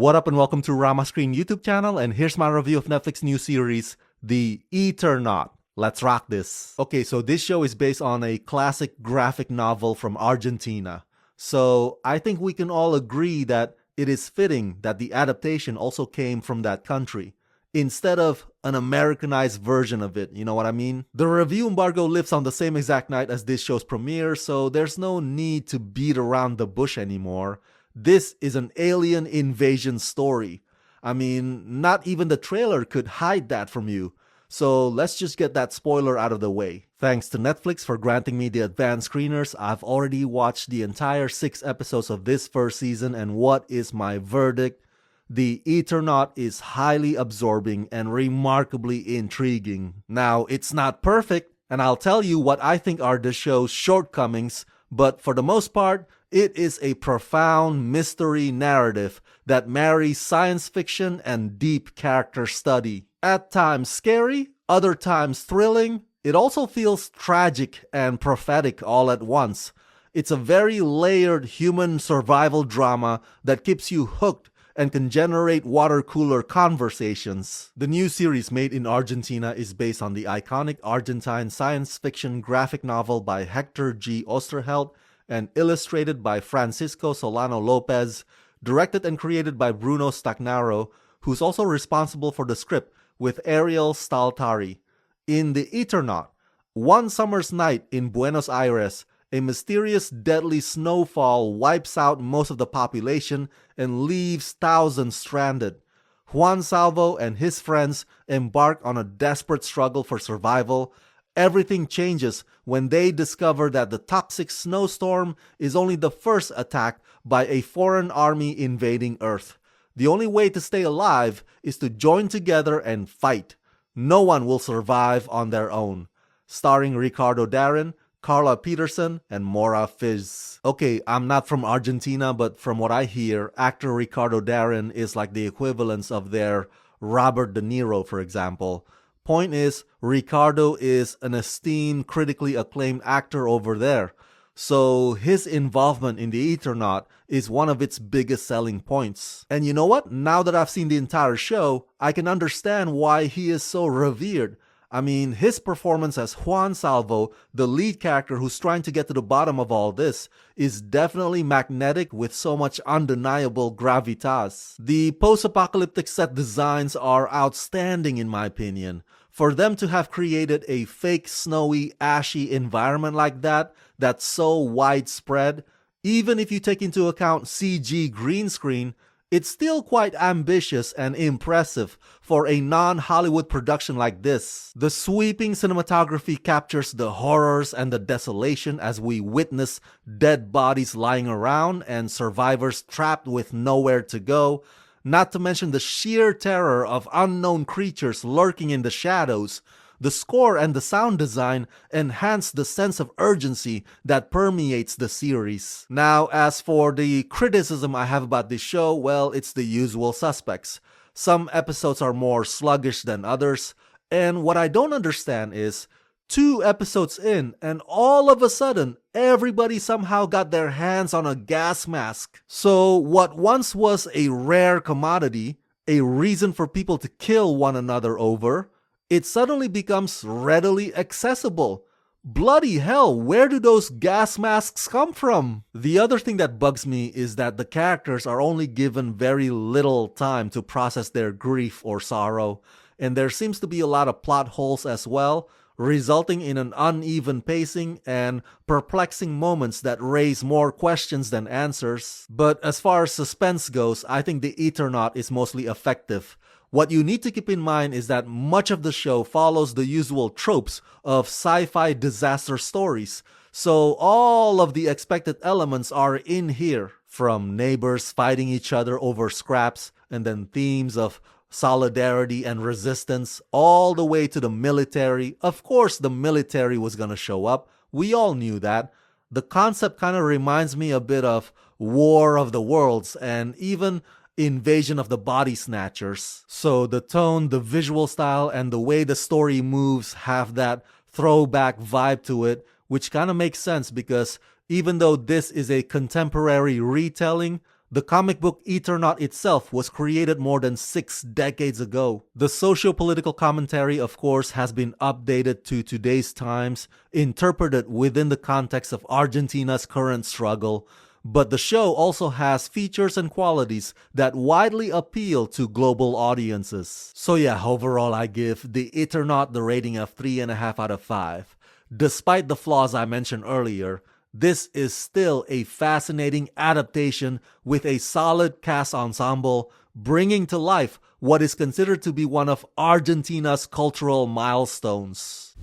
What up and welcome to Rama Screen YouTube channel, and here's my review of Netflix new series, The Eternaut. Let's rock this. Okay, so this show is based on a classic graphic novel from Argentina. So I think we can all agree that it is fitting that the adaptation also came from that country, instead of an Americanized version of it, you know what I mean? The review embargo lifts on the same exact night as this show's premiere, so there's no need to beat around the bush anymore. This is an alien invasion story. I mean, not even the trailer could hide that from you. So let's just get that spoiler out of the way. Thanks to Netflix for granting me the advanced screeners, I've already watched the entire 6 episodes of this first season, and what is my verdict? The Eternaut is highly absorbing and remarkably intriguing. Now, it's not perfect, and I'll tell you what I think are the show's shortcomings, but for the most part, it is a profound mystery narrative that marries science fiction and deep character study. At times scary, other times thrilling, it also feels tragic and prophetic all at once. It's a very layered human survival drama that keeps you hooked and can generate water cooler conversations. The new series made in Argentina is based on the iconic Argentine science fiction graphic novel by Hector G. Oesterheld and illustrated by Francisco Solano Lopez, directed and created by Bruno Stagnaro, who's also responsible for the script with Ariel Staltari. In The Eternaut, one summer's night in Buenos Aires, a mysterious deadly snowfall wipes out most of the population and leaves thousands stranded. Juan Salvo and his friends embark on a desperate struggle for survival. Everything changes when they discover that the toxic snowstorm is only the first attack by a foreign army invading Earth. The only way to stay alive is to join together and fight. No one will survive on their own. Starring Ricardo Darin, Carla Peterson, and Mora Fizz. Okay, I'm not from Argentina, but from what I hear, actor Ricardo Darin is like the equivalence of their Robert De Niro, for example. Point is, Ricardo is an esteemed, critically acclaimed actor over there. So his involvement in The Eternaut is one of its biggest selling points. And you know what? Now that I've seen the entire show, I can understand why he is so revered. I mean, his performance as Juan Salvo, the lead character who's trying to get to the bottom of all this, is definitely magnetic with so much undeniable gravitas. The post-apocalyptic set designs are outstanding in my opinion. For them to have created a fake snowy, ashy environment like that, that's so widespread, even if you take into account CG green screen, it's still quite ambitious and impressive for a non-Hollywood production like this. The sweeping cinematography captures the horrors and the desolation as we witness dead bodies lying around and survivors trapped with nowhere to go, not to mention the sheer terror of unknown creatures lurking in the shadows. The score and the sound design enhance the sense of urgency that permeates the series. Now, as for the criticism I have about this show, well, it's the usual suspects. Some episodes are more sluggish than others, and what I don't understand is, 2 episodes in, and all of a sudden, everybody somehow got their hands on a gas mask. So what once was a rare commodity, a reason for people to kill one another over, it suddenly becomes readily accessible. Bloody hell, where do those gas masks come from? The other thing that bugs me is that the characters are only given very little time to process their grief or sorrow, and there seems to be a lot of plot holes as well, resulting in an uneven pacing and perplexing moments that raise more questions than answers. But as far as suspense goes, I think The Eternaut is mostly effective. What you need to keep in mind is that much of the show follows the usual tropes of sci-fi disaster stories, so all of the expected elements are in here, from neighbors fighting each other over scraps, and then themes of solidarity and resistance, all the way to the military. Of course the military was gonna show up, we all knew that. The concept kind of reminds me a bit of War of the Worlds and even Invasion of the Body Snatchers. So the tone, the visual style, and the way the story moves have that throwback vibe to it, which kind of makes sense because even though this is a contemporary retelling, The comic book Eternaut itself was created more than 6 decades ago. The socio-political commentary, of course, has been updated to today's times, interpreted within the context of Argentina's current struggle, but the show also has features and qualities that widely appeal to global audiences. So yeah, overall I give the Eternaut the rating of 3.5 out of 5. Despite the flaws I mentioned earlier, this is still a fascinating adaptation with a solid cast ensemble, bringing to life what is considered to be one of Argentina's cultural milestones.